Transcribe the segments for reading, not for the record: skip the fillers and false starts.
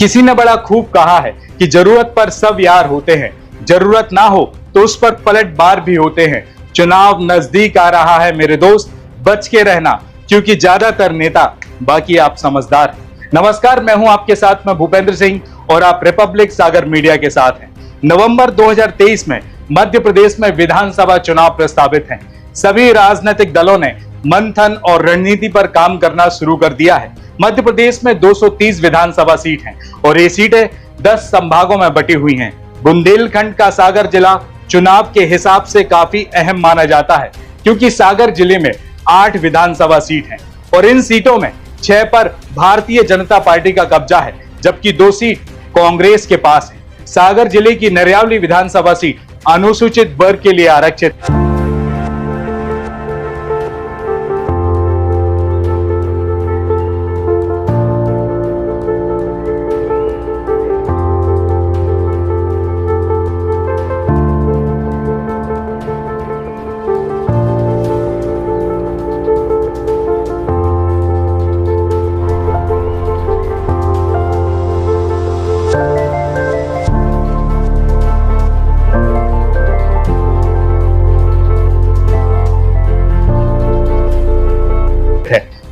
किसी ने बड़ा खूब कहा है कि जरूरत पर सब यार होते हैं, जरूरत ना हो तो उस पर पलटवार भी होते हैं। चुनाव नजदीक आ रहा है मेरे दोस्त, बच के रहना क्योंकि ज्यादातर नेता, बाकी आप समझदार हैं। नमस्कार, मैं हूं आपके साथ में भूपेंद्र सिंह और आप रिपब्लिक सागर मीडिया के साथ हैं। नवंबर 2023 में मध्य प्रदेश में विधानसभा चुनाव प्रस्तावित हैं। सभी राजनीतिक दलों ने मंथन और रणनीति पर काम करना शुरू कर दिया है। मध्य प्रदेश में 230 विधानसभा सीट हैं और ये सीटें 10 संभागों में बटी हुई हैं। बुंदेलखंड का सागर जिला चुनाव के हिसाब से काफी अहम माना जाता है क्योंकि सागर जिले में 8 विधानसभा सीट हैं और इन सीटों में 6 पर भारतीय जनता पार्टी का कब्जा है, जबकि 2 सीट कांग्रेस के पास है। सागर जिले की नरियावली विधानसभा सीट अनुसूचित वर्ग के लिए आरक्षित है।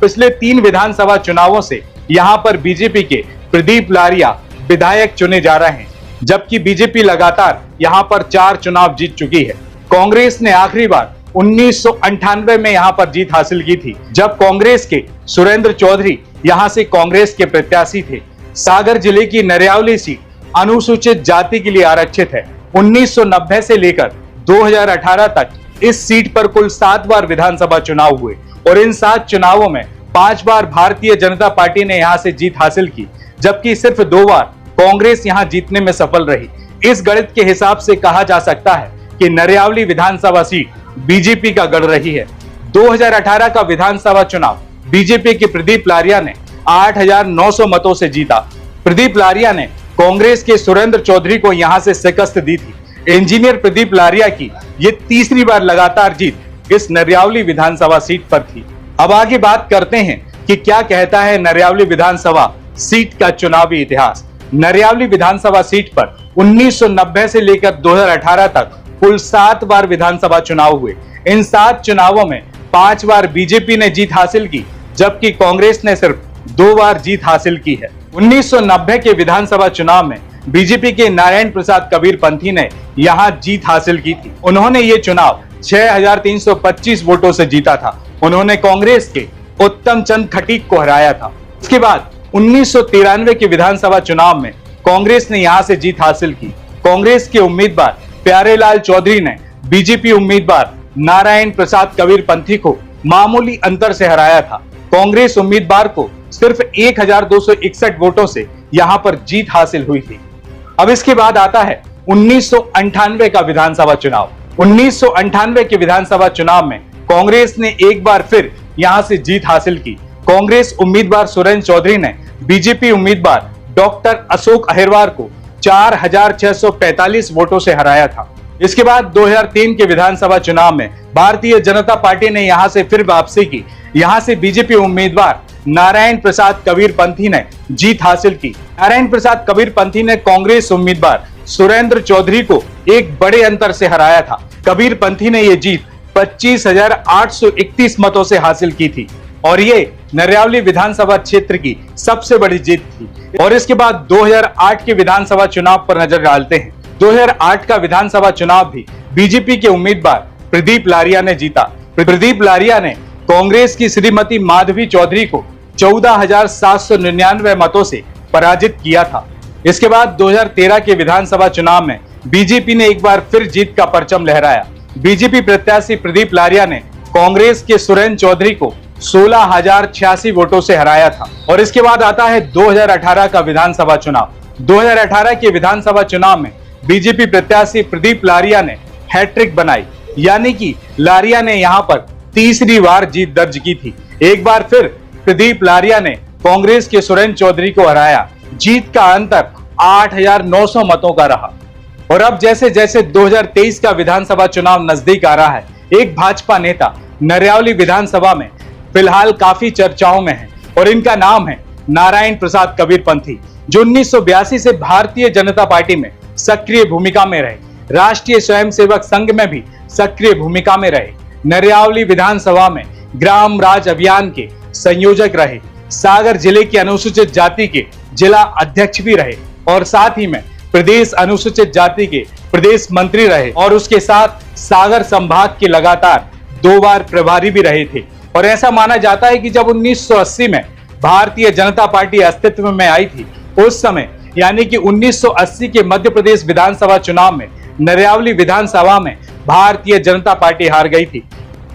पिछले 3 विधानसभा चुनावों से यहां पर बीजेपी के प्रदीप लारिया विधायक चुने जा रहे हैं, जबकि बीजेपी लगातार यहां पर 4 चुनाव जीत चुकी है। कांग्रेस ने आखिरी बार 1998 में यहां पर जीत हासिल की थी, जब कांग्रेस के सुरेंद्र चौधरी यहां से कांग्रेस के प्रत्याशी थे। सागर जिले की नरियावली सीट अनुसूचित जाति के लिए आरक्षित है। 1990 से लेकर 2018 तक इस सीट पर कुल 7 बार विधानसभा चुनाव हुए और इन 7 चुनावों में 5 बार भारतीय जनता पार्टी ने यहां से जीत हासिल की, जबकि सिर्फ 2 बार कांग्रेस यहां जीतने में सफल रही। इस गणित के हिसाब से कहा जा सकता है कि नरियावली विधानसभा सीट बीजेपी का गढ़ रही है। 2018 का विधानसभा चुनाव बीजेपी के प्रदीप लारिया ने 8,900 मतों से जीता। प्रदीप लारिया ने कांग्रेस के सुरेंद्र चौधरी को यहां से शिकस्त दी थी। इंजीनियर प्रदीप लारिया की ये तीसरी बार लगातार जीत इस नरियावली विधानसभा सीट पर थी। अब आगे बात करते हैं कि क्या कहता है नरियावली विधानसभा सीट का चुनावी इतिहास। नरियावली विधानसभा सीट पर 1990 से लेकर 2018 तक कुल 7 बार विधानसभा चुनाव हुए। इन 7 चुनावों में 5 बार बीजेपी ने जीत हासिल की, जबकि कांग्रेस ने सिर्फ 2 बार जीत हासिल की है। 1990 के विधानसभा चुनाव में बीजेपी के नारायण प्रसाद कबीरपंथी ने यहां जीत हासिल की थी। उन्होंने ये चुनाव 6,325 वोटों से जीता था। उन्होंने कांग्रेस के उत्तम चंद खटीक को हराया था। इसके बाद 1993 के विधानसभा चुनाव में कांग्रेस ने यहां से जीत हासिल की। कांग्रेस के उम्मीदवार प्यारेलाल चौधरी ने बीजेपी उम्मीदवार नारायण प्रसाद कबीरपंथी को मामूली अंतर से हराया था। कांग्रेस उम्मीदवार को सिर्फ 1,261 वोटों से यहां पर जीत हासिल हुई थी। अब इसके बाद आता है 1998 का विधानसभा चुनाव। 1998 के विधानसभा चुनाव में कांग्रेस ने एक बार फिर यहां से जीत हासिल की। कांग्रेस उम्मीदवार सुरेंद्र चौधरी ने बीजेपी उम्मीदवार डॉक्टर अशोक अहिरवार को 4,645 वोटों से हराया था। इसके बाद 2003 के विधानसभा चुनाव में भारतीय जनता पार्टी ने यहां से फिर वापसी की। यहां से बीजेपी उम्मीदवार नारायण प्रसाद कबीरपंथी ने जीत हासिल की। नारायण प्रसाद कबीरपंथी ने कांग्रेस उम्मीदवार सुरेंद्र चौधरी को एक बड़े अंतर से हराया था। कबीरपंथी ने यह जीत 25,831 मतों से हासिल की थी और ये नरियावली विधानसभा क्षेत्र की सबसे बड़ी जीत थी। और इसके बाद 2008 के विधानसभा चुनाव पर नजर डालते हैं। 2008 का विधानसभा चुनाव भी बीजेपी के उम्मीदवार प्रदीप लारिया ने जीता। प्रदीप लारिया ने कांग्रेस की श्रीमती माधवी चौधरी को 14,799 मतों से पराजित किया था। इसके बाद 2013 के विधानसभा चुनाव में बीजेपी ने एक बार फिर जीत का परचम लहराया। बीजेपी प्रत्याशी प्रदीप लारिया ने कांग्रेस के सुरेंद्र चौधरी को 16,086 वोटों से हराया था। और इसके बाद आता है 2018 का विधानसभा चुनाव। 2018 के विधानसभा चुनाव में बीजेपी प्रत्याशी प्रदीप लारिया ने हैट्रिक बनाई, यानी कि लारिया ने यहां पर तीसरी बार जीत दर्ज की थी। एक बार फिर प्रदीप लारिया ने कांग्रेस के सुरेंद्र चौधरी को हराया। जीत का अंतर 8,900 मतों का रहा। और अब जैसे जैसे 2023 का विधानसभा चुनाव नजदीक आ रहा है, एक भाजपा नेता नरियावली विधानसभा में फिलहाल काफी चर्चाओं में है और इनका नाम है नारायण प्रसाद कबीरपंथी, जो 1982 से भारतीय जनता पार्टी में सक्रिय भूमिका में रहे, राष्ट्रीय स्वयंसेवक संघ में भी सक्रिय भूमिका में रहे, नरियावली विधानसभा में ग्राम राज अभियान के संयोजक रहे, सागर जिले की अनुसूचित जाति के जिला अध्यक्ष भी रहे और साथ ही में प्रदेश अनुसूचित जाति के प्रदेश मंत्री रहे और उसके साथ सागर संभाग के लगातार 2 बार प्रभारी भी रहे थे। और ऐसा माना जाता है कि जब 1980 में भारतीय जनता पार्टी अस्तित्व में आई थी, उस समय यानी कि 1980 के मध्य प्रदेश विधानसभा चुनाव में नरियावली विधानसभा में भारतीय जनता पार्टी हार गई थी,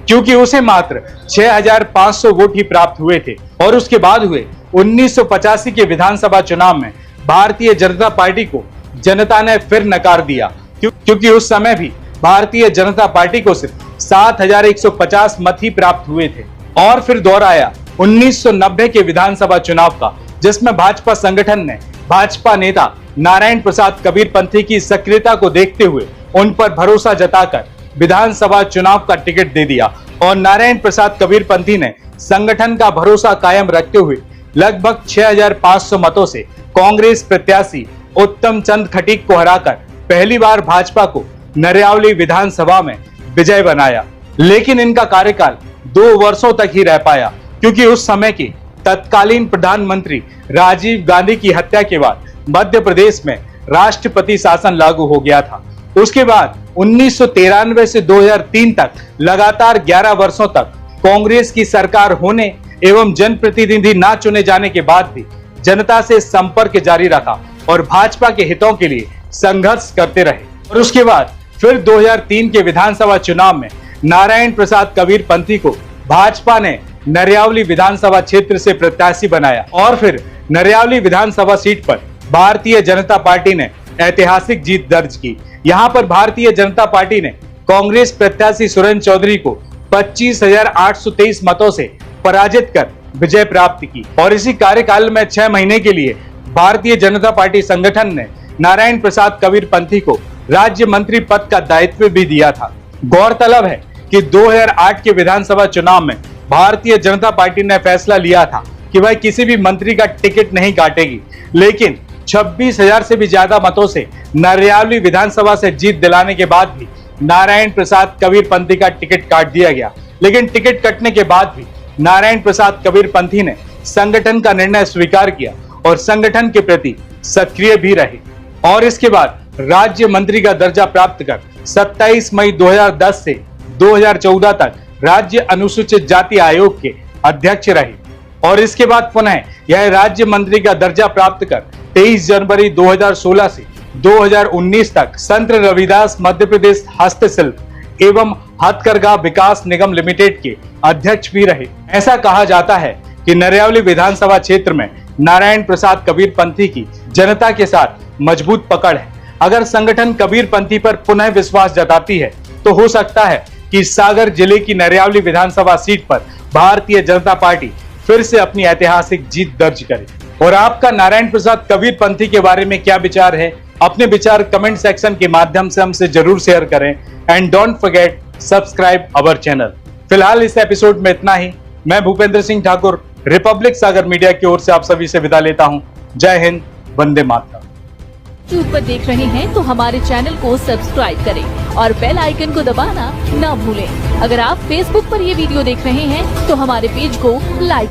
क्योंकि उसे मात्र 6,500 वोट ही प्राप्त हुए थे। और उसके बाद हुए 1985 के विधानसभा चुनाव में भारतीय जनता पार्टी को जनता ने फिर नकार दिया, क्योंकि उस समय भी भारतीय जनता पार्टी को सिर्फ 7,150 मत ही प्राप्त हुए थे। और फिर दौर आया 1990 के विधानसभा चुनाव का, जिसमें भाजपा संगठन ने भाजपा नेता नारायण प्रसाद कबीरपंथी की सक्रियता को देखते हुए उन पर भरोसा जताकर विधानसभा चुनाव का टिकट दे दिया और नारायण प्रसाद कबीरपंथी ने संगठन का भरोसा कायम रखते हुए लगभग 6,500 मतों से कांग्रेस प्रत्याशी उत्तम चंद खटीक को हराकर पहली बार भाजपा को नरियावली विधानसभा में विजय बनाया। लेकिन इनका कार्यकाल 2 वर्षों तक ही रह पाया, क्योंकि उस समय के तत्कालीन प्रधानमंत्री राजीव गांधी की हत्या के बाद मध्य प्रदेश में राष्ट्रपति शासन लागू हो गया था। उसके बाद 1993 से 2003 तक लगातार 11 वर्षों तक कांग्रेस की सरकार होने एवं जनप्रतिनिधि न चुने जाने के बाद भी जनता से संपर्क जारी रखा और भाजपा के हितों के लिए संघर्ष करते रहे। और उसके बाद फिर 2003 के विधानसभा चुनाव में नारायण प्रसाद कबीरपंथी को भाजपा ने नरियावली विधानसभा क्षेत्र से प्रत्याशी बनाया और फिर नरियावली विधानसभा सीट पर भारतीय जनता पार्टी ने ऐतिहासिक जीत दर्ज की। यहाँ पर भारतीय जनता पार्टी ने कांग्रेस प्रत्याशी सुरेंद्र चौधरी को 25,823 मतों से पराजित कर विजय प्राप्त की। और इसी कार्यकाल में 6 महीने के लिए भारतीय जनता पार्टी संगठन ने नारायण प्रसाद कबीरपंथी को राज्य मंत्री पद का दायित्व भी दिया था। गौरतलब है कि 2008 के विधानसभा चुनाव में भारतीय जनता पार्टी ने फैसला लिया था कि वह किसी भी मंत्री का टिकट नहीं काटेगी, लेकिन 26,000 से भी ज्यादा मतों से नरियावली विधानसभा से जीत दिलाने के बाद भी नारायण प्रसाद कबीरपंथी का टिकट काट दिया गया। लेकिन टिकट कटने के बाद भी नारायण प्रसाद कबीरपंथी ने संगठन का निर्णय स्वीकार किया और संगठन के प्रति सक्रिय भी रहे और इसके बाद राज्य मंत्री का दर्जा प्राप्त कर 27 मई 2010 से 2014 तक राज्य अनुसूचित जाति आयोग के अध्यक्ष रहे और इसके बाद पुनः यह राज्य मंत्री का दर्जा प्राप्त कर 23 जनवरी 2016 से 2019 तक संत रविदास मध्य प्रदेश हस्तशिल्प एवं हथकरघा विकास निगम लिमिटेड के अध्यक्ष भी रहे। ऐसा कहा जाता है कि नरियावली विधानसभा क्षेत्र में नारायण प्रसाद कबीरपंथी की जनता के साथ मजबूत पकड़ है। अगर संगठन कबीरपंथी पर पुनः विश्वास जताती है तो हो सकता है कि सागर जिले की नरियावली विधानसभा सीट पर भारतीय जनता पार्टी फिर से अपनी ऐतिहासिक जीत दर्ज करे। और आपका नारायण प्रसाद कबीरपंथी के बारे में क्या विचार है? अपने विचार कमेंट सेक्शन के माध्यम से हमसे जरूर शेयर करें and don't forget subscribe our channel. फिलहाल इस एपिसोड में इतना ही। मैं भूपेंद्र सिंह ठाकुर रिपब्लिक सागर मीडिया की ओर से आप सभी से विदा लेता हूं। जय हिंद, वंदे मातरम। यूट्यूब पर देख रहे हैं तो हमारे चैनल को सब्सक्राइब करें और बेल आइकन को दबाना ना भूलें। अगर आप फेसबुक पर ये वीडियो देख रहे हैं तो हमारे पेज को लाइक